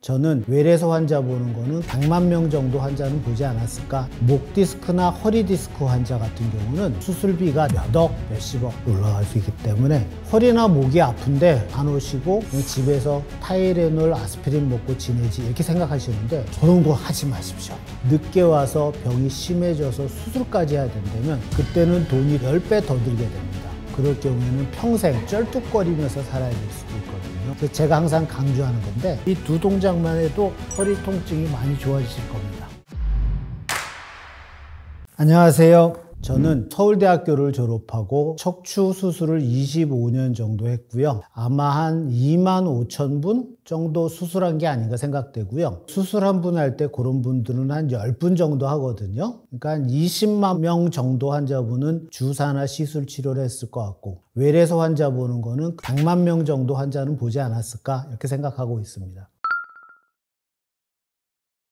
저는 외래에서 환자 보는 거는 100만 명 정도 환자는 보지 않았을까. 목 디스크나 허리 디스크 환자 같은 경우는 수술비가 몇억, 몇십억 올라갈 수 있기 때문에 허리나 목이 아픈데 안 오시고 그냥 집에서 타이레놀, 아스피린 먹고 지내지 이렇게 생각하시는데 저런 거 하지 마십시오. 늦게 와서 병이 심해져서 수술까지 해야 된다면 그때는 돈이 10배 더 들게 됩니다. 그럴 경우에는 평생 쩔뚝거리면서 살아야 될 수도 있거든요. 그래서 제가 항상 강조하는 건데 이 두 동작만 해도 허리 통증이 많이 좋아지실 겁니다. 안녕하세요. 저는 서울대학교를 졸업하고 척추 수술을 25년 정도 했고요. 아마 한 2만 5천 분 정도 수술한 게 아닌가 생각되고요. 수술 한 분 할 때 그런 분들은 한 10분 정도 하거든요. 그러니까 한 20만 명 정도 환자분은 주사나 시술 치료를 했을 것 같고 외래에서 환자 보는 거는 100만 명 정도 환자는 보지 않았을까 이렇게 생각하고 있습니다.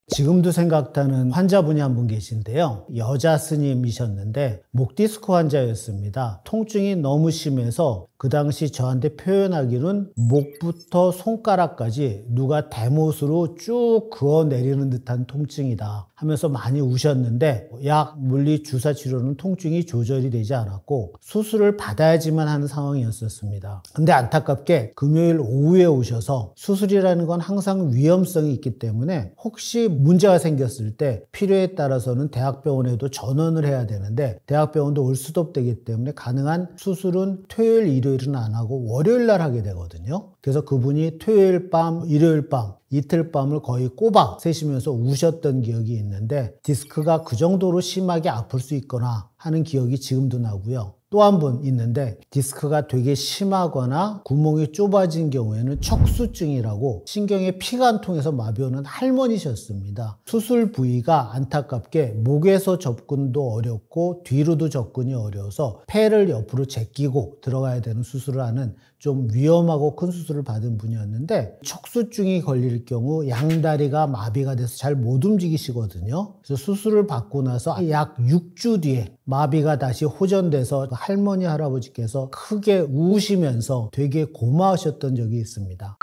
지금도 생각나는 환자분이 한 분 계신데요. 여자 스님이셨는데 목 디스크 환자였습니다. 통증이 너무 심해서 그 당시 저한테 표현하기는 목부터 손가락까지 누가 대못으로 쭉 그어 내리는 듯한 통증이다 하면서 많이 우셨는데 약, 물리, 주사 치료는 통증이 조절이 되지 않았고 수술을 받아야지만 하는 상황이었습니다. 근데 안타깝게 금요일 오후에 오셔서 수술이라는 건 항상 위험성이 있기 때문에 혹시 문제가 생겼을 때 필요에 따라서는 대학병원에도 전원을 해야 되는데 대학병원도 올수도없되기 때문에 가능한 수술은 토요일, 일요일은 안 하고 월요일 날 하게 되거든요. 그래서 그분이 토요일 밤, 일요일 밤 이틀 밤을 거의 꼬박 새시면서 우셨던 기억이 있는데 디스크가 그 정도로 심하게 아플 수 있거나 하는 기억이 지금도 나고요. 또 한 분 있는데 디스크가 되게 심하거나 구멍이 좁아진 경우에는 척수증이라고 신경에 피가 안 통해서 마비오는 할머니셨습니다. 수술 부위가 안타깝게 목에서 접근도 어렵고 뒤로도 접근이 어려워서 폐를 옆으로 제끼고 들어가야 되는 수술을 하는 좀 위험하고 큰 수술을 받은 분이었는데 척수증이 걸릴 경우 양다리가 마비가 돼서 잘 못 움직이시거든요. 그래서 수술을 받고 나서 약 6주 뒤에 마비가 다시 호전돼서 할머니, 할아버지께서 크게 우시면서 되게 고마우셨던 적이 있습니다.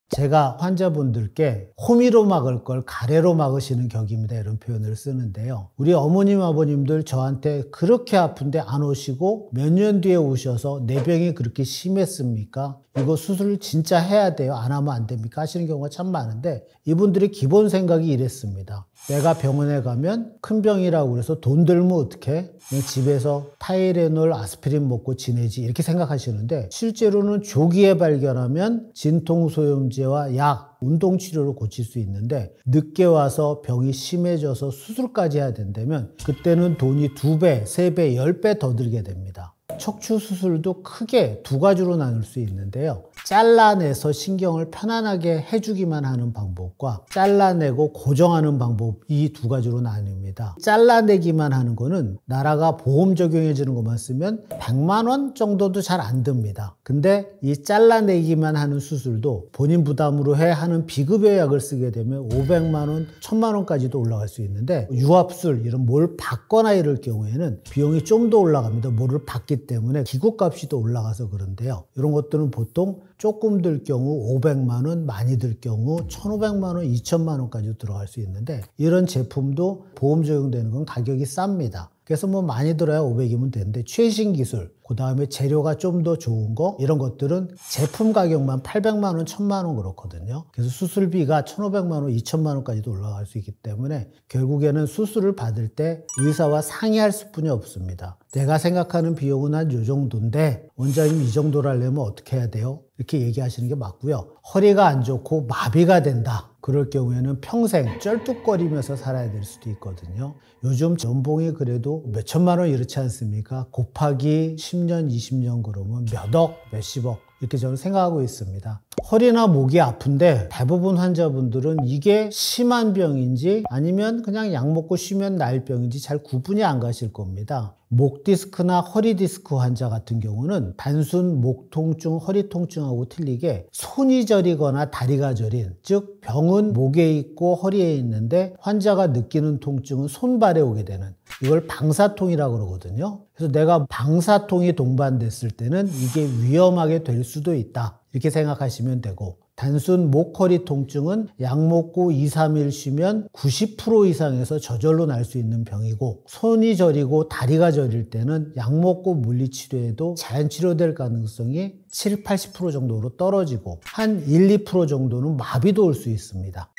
제가 환자분들께 호미로 막을 걸 가래로 막으시는 격입니다. 이런 표현을 쓰는데요. 우리 어머님, 아버님들 저한테 그렇게 아픈데 안 오시고 몇 년 뒤에 오셔서 내 병이 그렇게 심했습니까? 이거 수술 진짜 해야 돼요? 안 하면 안 됩니까? 하시는 경우가 참 많은데 이분들의 기본 생각이 이랬습니다. 내가 병원에 가면 큰 병이라고 그래서 돈 들면 어떡해? 그냥 집에서 타이레놀, 아스피린 먹고 지내지 이렇게 생각하시는데 실제로는 조기에 발견하면 진통소염제와 약, 운동치료로 고칠 수 있는데 늦게 와서 병이 심해져서 수술까지 해야 된다면 그때는 돈이 2배, 3배, 10배 더 들게 됩니다. 척추 수술도 크게 두 가지로 나눌 수 있는데요. 잘라내서 신경을 편안하게 해주기만 하는 방법과 잘라내고 고정하는 방법, 이 두 가지로 나뉩니다. 잘라내기만 하는 거는 나라가 보험 적용해 주는 것만 쓰면 100만 원 정도도 잘 안 듭니다. 근데 이 잘라내기만 하는 수술도 본인 부담으로 하는 비급여 약을 쓰게 되면 500만 원, 1000만 원까지도 올라갈 수 있는데 유압술, 이런 뭘 받거나 이럴 경우에는 비용이 좀 더 올라갑니다. 뭐를 받기 때문에 기구값이 더 올라가서 그런데요. 이런 것들은 보통 조금 들 경우 500만 원, 많이 들 경우 1,500만 원, 2,000만 원까지도 들어갈 수 있는데 이런 제품도 보험 적용되는 건 가격이 쌉니다. 그래서 뭐 많이 들어야 500이면 되는데 최신 기술, 그 다음에 재료가 좀 더 좋은 거 이런 것들은 제품 가격만 800만 원, 1000만 원 그렇거든요. 그래서 수술비가 1,500만 원, 2,000만 원까지도 올라갈 수 있기 때문에 결국에는 수술을 받을 때 의사와 상의할 수뿐이 없습니다. 내가 생각하는 비용은 한 요 정도인데 원장님 이 정도로 하려면 어떻게 해야 돼요? 이렇게 얘기하시는 게 맞고요. 허리가 안 좋고 마비가 된다. 그럴 경우에는 평생 쩔뚝거리면서 살아야 될 수도 있거든요. 요즘 연봉이 그래도 몇 천만 원 이렇지 않습니까? 곱하기 10년, 20년 그러면 몇억, 몇십억 이렇게 저는 생각하고 있습니다. 허리나 목이 아픈데 대부분 환자분들은 이게 심한 병인지 아니면 그냥 약 먹고 쉬면 나을 병인지 잘 구분이 안 가실 겁니다. 목 디스크나 허리 디스크 환자 같은 경우는 단순 목 통증, 허리 통증하고 틀리게 손이 저리거나 다리가 저린, 즉 병은 목에 있고 허리에 있는데 환자가 느끼는 통증은 손발에 오게 되는, 이걸 방사통이라고 그러거든요. 그래서 내가 방사통이 동반됐을 때는 이게 위험하게 될 수도 있다. 이렇게 생각하시면 되고, 단순 목, 허리 통증은 약 먹고 2, 3일 쉬면 90% 이상에서 저절로 날 수 있는 병이고, 손이 저리고 다리가 저릴 때는 약 먹고 물리치료해도 자연 치료될 가능성이 7, 80% 정도로 떨어지고 한 1, 2% 정도는 마비도 올 수 있습니다.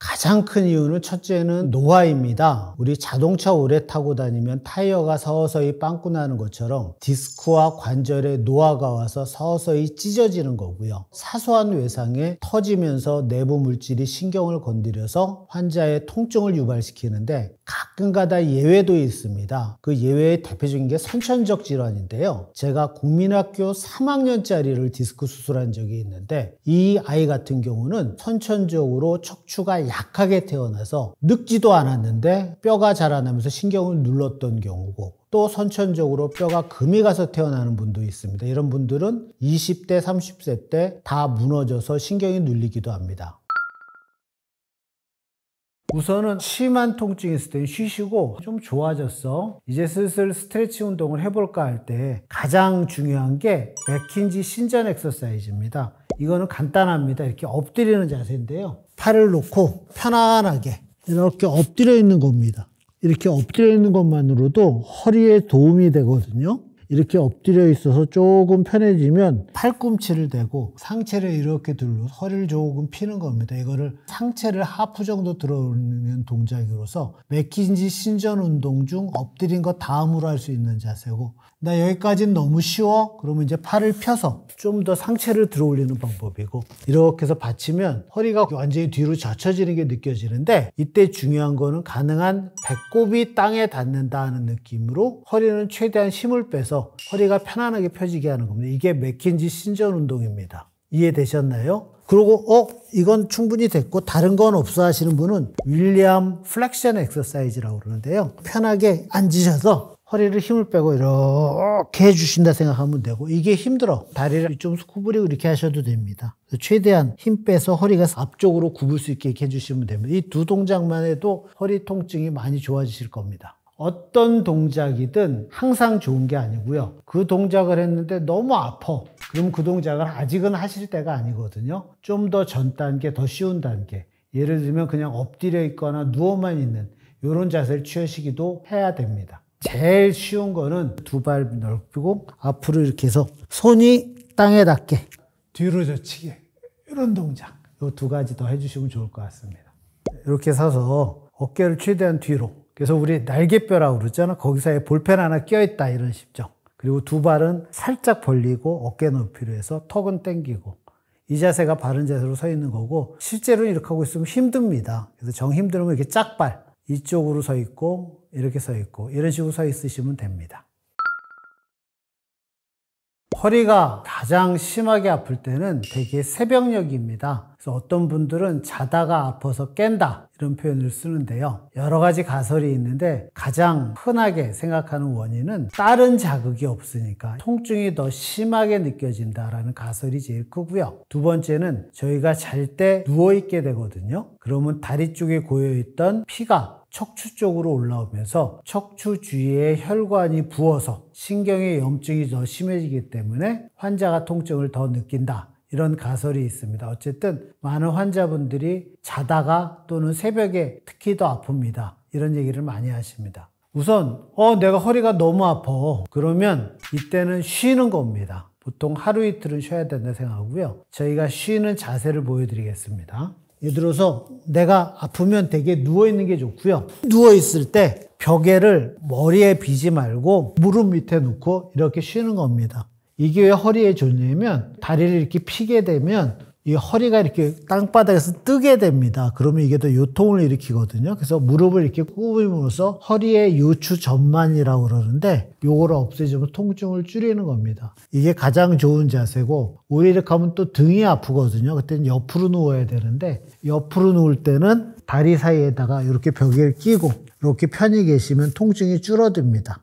가장 큰 이유는 첫째는 노화입니다. 우리 자동차 오래 타고 다니면 타이어가 서서히 빵꾸 나는 것처럼 디스크와 관절에 노화가 와서 서서히 찢어지는 거고요. 사소한 외상에 터지면서 내부 물질이 신경을 건드려서 환자의 통증을 유발시키는데 가끔가다 예외도 있습니다. 그 예외의 대표적인 게 선천적 질환인데요. 제가 국민학교 3학년짜리를 디스크 수술한 적이 있는데 이 아이 같은 경우는 선천적으로 척추가 약하게 태어나서 늙지도 않았는데 뼈가 자라나면서 신경을 눌렀던 경우고, 또 선천적으로 뼈가 금이 가서 태어나는 분도 있습니다. 이런 분들은 20대, 30세 때 다 무너져서 신경이 눌리기도 합니다. 우선은 심한 통증이 있을 때 쉬시고 좀 좋아졌어, 이제 슬슬 스트레칭 운동을 해볼까 할 때 가장 중요한 게 맥킨지 신전 엑서사이즈입니다. 이거는 간단합니다. 이렇게 엎드리는 자세인데요. 팔을 놓고 편안하게 이렇게 엎드려 있는 겁니다. 이렇게 엎드려 있는 것만으로도 허리에 도움이 되거든요. 이렇게 엎드려 있어서 조금 편해지면 팔꿈치를 대고 상체를 이렇게 들러 허리를 조금 피는 겁니다. 이거를 상체를 하프 정도 들어오는 동작으로서 맥킨지 신전 운동 중 엎드린 거 다음으로 할 수 있는 자세고, 나 여기까지는 너무 쉬워? 그러면 이제 팔을 펴서 좀 더 상체를 들어 올리는 방법이고, 이렇게 해서 받치면 허리가 완전히 뒤로 젖혀지는 게 느껴지는데, 이때 중요한 거는 가능한 배꼽이 땅에 닿는다는 느낌으로 허리는 최대한 힘을 빼서 허리가 편안하게 펴지게 하는 겁니다. 이게 맥킨지 신전 운동입니다. 이해되셨나요? 그리고 이건 충분히 됐고 다른 건 없어 하시는 분은 윌리엄 플렉션 엑서사이즈라고 그러는데요. 편하게 앉으셔서 허리를 힘을 빼고 이렇게 해주신다 생각하면 되고, 이게 힘들어 다리를 좀 구부리고 이렇게 하셔도 됩니다. 최대한 힘 빼서 허리가 앞쪽으로 굽을 수 있게 해주시면 됩니다. 이 두 동작만 해도 허리 통증이 많이 좋아지실 겁니다. 어떤 동작이든 항상 좋은 게 아니고요. 그 동작을 했는데 너무 아파. 그럼 그 동작을 아직은 하실 때가 아니거든요. 좀 더 전 단계, 더 쉬운 단계. 예를 들면 그냥 엎드려 있거나 누워만 있는 이런 자세를 취하시기도 해야 됩니다. 제일 쉬운 거는 두 발 넓히고 앞으로 이렇게 해서 손이 땅에 닿게 뒤로 젖히게, 이런 동작. 이 두 가지 더 해주시면 좋을 것 같습니다. 이렇게 서서 어깨를 최대한 뒤로, 그래서 우리 날개뼈라고 그러잖아. 거기 사이에 볼펜 하나 껴있다 이런 식죠. 그리고 두 발은 살짝 벌리고 어깨 높이로 해서 턱은 당기고, 이 자세가 바른 자세로 서 있는 거고, 실제로 이렇게 하고 있으면 힘듭니다. 그래서 정 힘들면 이렇게 짝발 이쪽으로 서 있고 이렇게 서 있고 이런 식으로 서 있으시면 됩니다. 허리가 가장 심하게 아플 때는 되게 새벽녘입니다. 그래서 어떤 분들은 자다가 아파서 깬다 이런 표현을 쓰는데요. 여러 가지 가설이 있는데 가장 흔하게 생각하는 원인은 다른 자극이 없으니까 통증이 더 심하게 느껴진다라는 가설이 제일 크고요. 두 번째는 저희가 잘 때 누워있게 되거든요. 그러면 다리 쪽에 고여있던 피가 척추 쪽으로 올라오면서 척추 주위에 혈관이 부어서 신경의 염증이 더 심해지기 때문에 환자가 통증을 더 느낀다, 이런 가설이 있습니다. 어쨌든 많은 환자분들이 자다가 또는 새벽에 특히 더 아픕니다. 이런 얘기를 많이 하십니다. 우선 내가 허리가 너무 아파. 그러면 이때는 쉬는 겁니다. 보통 하루 이틀은 쉬어야 된다 생각하고요. 저희가 쉬는 자세를 보여드리겠습니다. 예를 들어서 내가 아프면 되게 누워있는 게 좋고요. 누워있을 때 벽에를 머리에 비지 말고 무릎 밑에 놓고 이렇게 쉬는 겁니다. 이게 왜 허리에 좋냐면 다리를 이렇게 피게 되면 이 허리가 이렇게 땅바닥에서 뜨게 됩니다. 그러면 이게 더 요통을 일으키거든요. 그래서 무릎을 이렇게 굽힘으로써 허리의 요추 전만이라고 그러는데 요거를 없애주면 통증을 줄이는 겁니다. 이게 가장 좋은 자세고, 우리 이렇게 하면 또 등이 아프거든요. 그때는 옆으로 누워야 되는데 옆으로 누울 때는 다리 사이에다가 이렇게 벽에 끼고 이렇게 편히 계시면 통증이 줄어듭니다.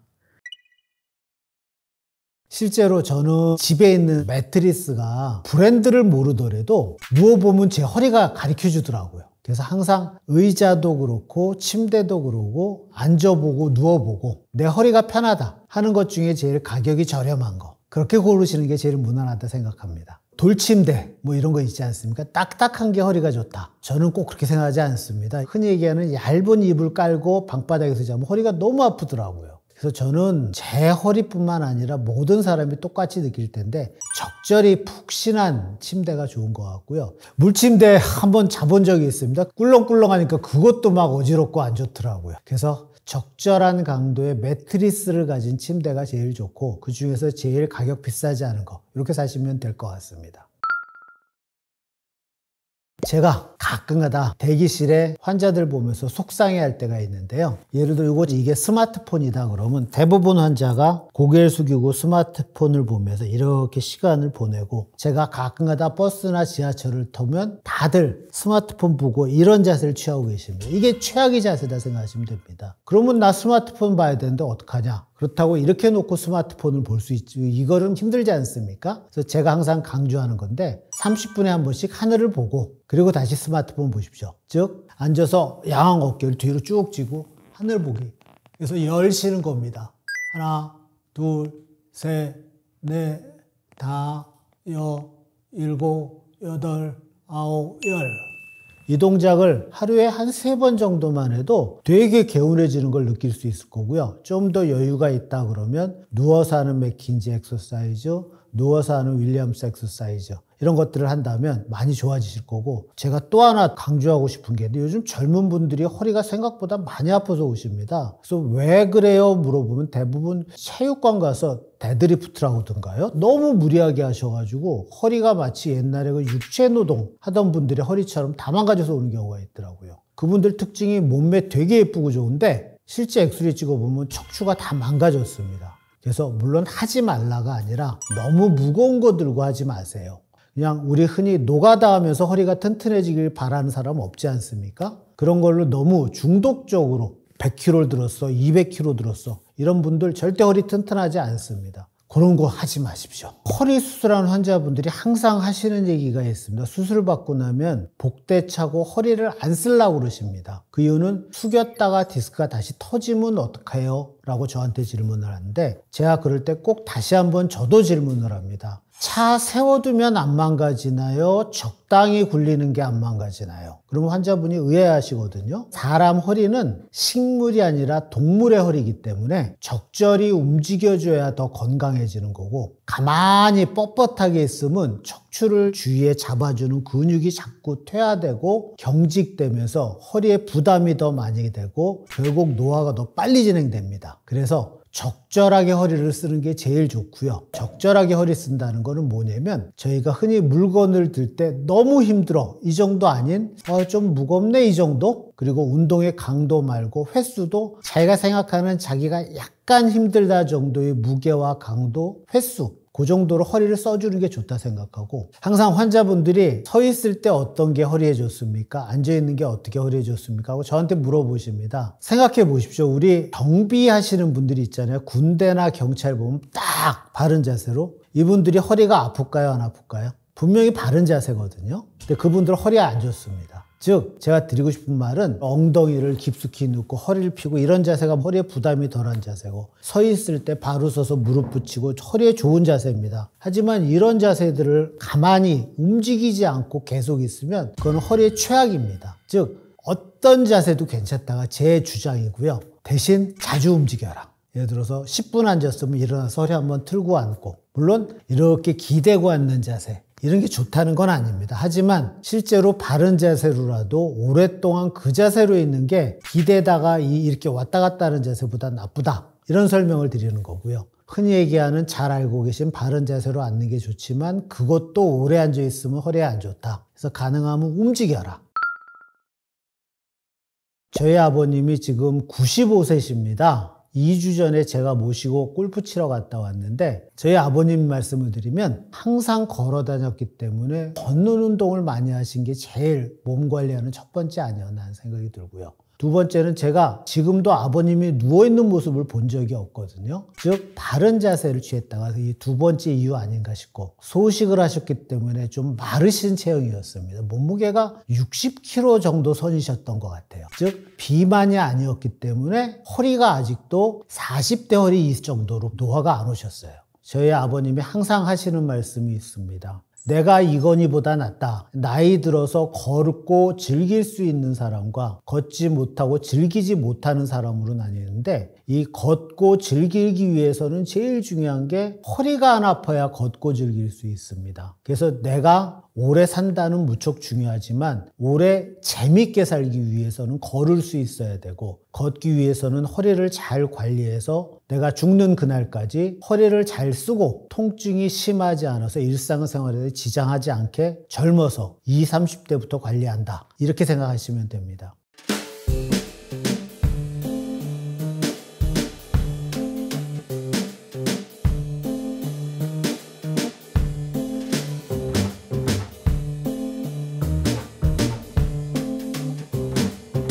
실제로 저는 집에 있는 매트리스가 브랜드를 모르더라도 누워보면 제 허리가 가르쳐 주더라고요. 그래서 항상 의자도 그렇고 침대도 그러고 앉아보고 누워보고 내 허리가 편하다 하는 것 중에 제일 가격이 저렴한 거, 그렇게 고르시는 게 제일 무난하다 생각합니다. 돌침대 뭐 이런 거 있지 않습니까? 딱딱한 게 허리가 좋다. 저는 꼭 그렇게 생각하지 않습니다. 흔히 얘기하는 얇은 이불 깔고 방바닥에서 자면 허리가 너무 아프더라고요. 그래서 저는 제 허리뿐만 아니라 모든 사람이 똑같이 느낄 텐데 적절히 푹신한 침대가 좋은 것 같고요. 물침대 한번 자본 적이 있습니다. 꿀렁꿀렁하니까 그것도 막 어지럽고 안 좋더라고요. 그래서 적절한 강도의 매트리스를 가진 침대가 제일 좋고 그 중에서 제일 가격 비싸지 않은 거 이렇게 사시면 될 것 같습니다. 제가 가끔가다 대기실에 환자들 보면서 속상해할 때가 있는데요. 예를 들어 이게 스마트폰이다 그러면 대부분 환자가 고개를 숙이고 스마트폰을 보면서 이렇게 시간을 보내고 제가 가끔가다 버스나 지하철을 타면 다들 스마트폰 보고 이런 자세를 취하고 계십니다. 이게 최악의 자세다 생각하시면 됩니다. 그러면 나 스마트폰 봐야 되는데 어떡하냐? 그렇다고 이렇게 놓고 스마트폰을 볼 수 있지. 이거는 힘들지 않습니까? 그래서 제가 항상 강조하는 건데 30분에 한 번씩 하늘을 보고 그리고 다시 스마트폰 보십시오. 즉 앉아서 양왕 어깨를 뒤로 쭉 쥐고 하늘 보기. 그래서 열 쉬는 겁니다. 하나, 둘, 셋, 넷, 다, 일곱, 여덟, 아홉, 열. 이 동작을 하루에 한 3번 정도만 해도 되게 개운해지는 걸 느낄 수 있을 거고요. 좀 더 여유가 있다 그러면 누워서 하는 맥킨지 엑서사이즈, 누워서 하는 윌리엄스 엑서사이즈 이런 것들을 한다면 많이 좋아지실 거고 제가 또 하나 강조하고 싶은 게 요즘 젊은 분들이 허리가 생각보다 많이 아파서 오십니다. 그래서 왜 그래요? 물어보면 대부분 체육관 가서 데드리프트라고 하던가요? 너무 무리하게 하셔가지고 허리가 마치 옛날에 그 육체노동 하던 분들의 허리처럼 다 망가져서 오는 경우가 있더라고요. 그분들 특징이 몸매 되게 예쁘고 좋은데 실제 엑스레이 찍어보면 척추가 다 망가졌습니다. 그래서 물론 하지 말라가 아니라 너무 무거운 거 들고 하지 마세요. 그냥 우리 흔히 노가다 하면서 허리가 튼튼해지길 바라는 사람 없지 않습니까? 그런 걸로 너무 중독적으로 100kg 들었어, 200kg 들었어 이런 분들 절대 허리 튼튼하지 않습니다. 그런 거 하지 마십시오. 허리 수술하는 환자분들이 항상 하시는 얘기가 있습니다. 수술 받고 나면 복대 차고 허리를 안 쓰려고 그러십니다. 그 이유는 숙였다가 디스크가 다시 터지면 어떡해요? 라고 저한테 질문을 하는데 제가 그럴 때 꼭 다시 한번 저도 질문을 합니다. 차 세워두면 안 망가지나요? 적당히 굴리는 게 안 망가지나요? 그러면 환자분이 의아해하시거든요. 사람 허리는 식물이 아니라 동물의 허리이기 때문에 적절히 움직여줘야 더 건강해지는 거고 가만히 뻣뻣하게 있으면 척추를 주위에 잡아주는 근육이 자꾸 퇴화되고 경직되면서 허리에 부담이 더 많이 되고 결국 노화가 더 빨리 진행됩니다. 그래서 적절하게 허리를 쓰는 게 제일 좋고요. 적절하게 허리 쓴다는 거는 뭐냐면 저희가 흔히 물건을 들 때 너무 힘들어 이 정도 아닌 좀 무겁네 이 정도 그리고 운동의 강도 말고 횟수도 자기가 생각하는 자기가 약간 힘들다 정도의 무게와 강도 횟수 그 정도로 허리를 써주는 게 좋다 생각하고 항상 환자분들이 서 있을 때 어떤 게 허리에 좋습니까? 앉아있는 게 어떻게 허리에 좋습니까? 하고 저한테 물어보십니다. 생각해 보십시오. 우리 경비하시는 분들이 있잖아요. 군대나 경찰 보면 딱 바른 자세로 이분들이 허리가 아플까요? 안 아플까요? 분명히 바른 자세거든요. 근데 그분들 허리에 안 좋습니다. 즉 제가 드리고 싶은 말은 엉덩이를 깊숙이 눕고 허리를 펴고 이런 자세가 허리에 부담이 덜한 자세고 서 있을 때 바로 서서 무릎 붙이고 허리에 좋은 자세입니다. 하지만 이런 자세들을 가만히 움직이지 않고 계속 있으면 그건 허리의 최악입니다. 즉 어떤 자세도 괜찮다가 제 주장이고요. 대신 자주 움직여라. 예를 들어서 10분 앉았으면 일어나서 허리 한번 틀고 앉고 물론 이렇게 기대고 앉는 자세 이런 게 좋다는 건 아닙니다. 하지만 실제로 바른 자세로라도 오랫동안 그 자세로 있는 게 기대다가 이렇게 왔다 갔다 하는 자세보다 나쁘다. 이런 설명을 드리는 거고요. 흔히 얘기하는 잘 알고 계신 바른 자세로 앉는 게 좋지만 그것도 오래 앉아 있으면 허리에 안 좋다. 그래서 가능하면 움직여라. 저희 아버님이 지금 95세십니다. 2주 전에 제가 모시고 골프 치러 갔다 왔는데 저희 아버님 말씀을 드리면 항상 걸어 다녔기 때문에 걷는 운동을 많이 하신 게 제일 몸 관리하는 첫 번째 아니었나 하는 생각이 들고요. 두 번째는 제가 지금도 아버님이 누워있는 모습을 본 적이 없거든요. 즉 바른 자세를 취했다가 이 두 번째 이유 아닌가 싶고 소식을 하셨기 때문에 좀 마르신 체형이었습니다. 몸무게가 60kg 정도 선이셨던 것 같아요. 즉 비만이 아니었기 때문에 허리가 아직도 40대 허리 정도로 노화가 안 오셨어요. 저희 아버님이 항상 하시는 말씀이 있습니다. 내가 이건희보다 낫다. 나이 들어서 걷고 즐길 수 있는 사람과 걷지 못하고 즐기지 못하는 사람으로 나뉘는데, 이 걷고 즐기기 위해서는 제일 중요한 게 허리가 안 아파야 걷고 즐길 수 있습니다. 그래서 내가 오래 산다는 무척 중요하지만 오래 재밌게 살기 위해서는 걸을 수 있어야 되고, 걷기 위해서는 허리를 잘 관리해서 내가 죽는 그날까지 허리를 잘 쓰고 통증이 심하지 않아서 일상생활에 지장하지 않게 젊어서 20, 30대부터 관리한다. 이렇게 생각하시면 됩니다.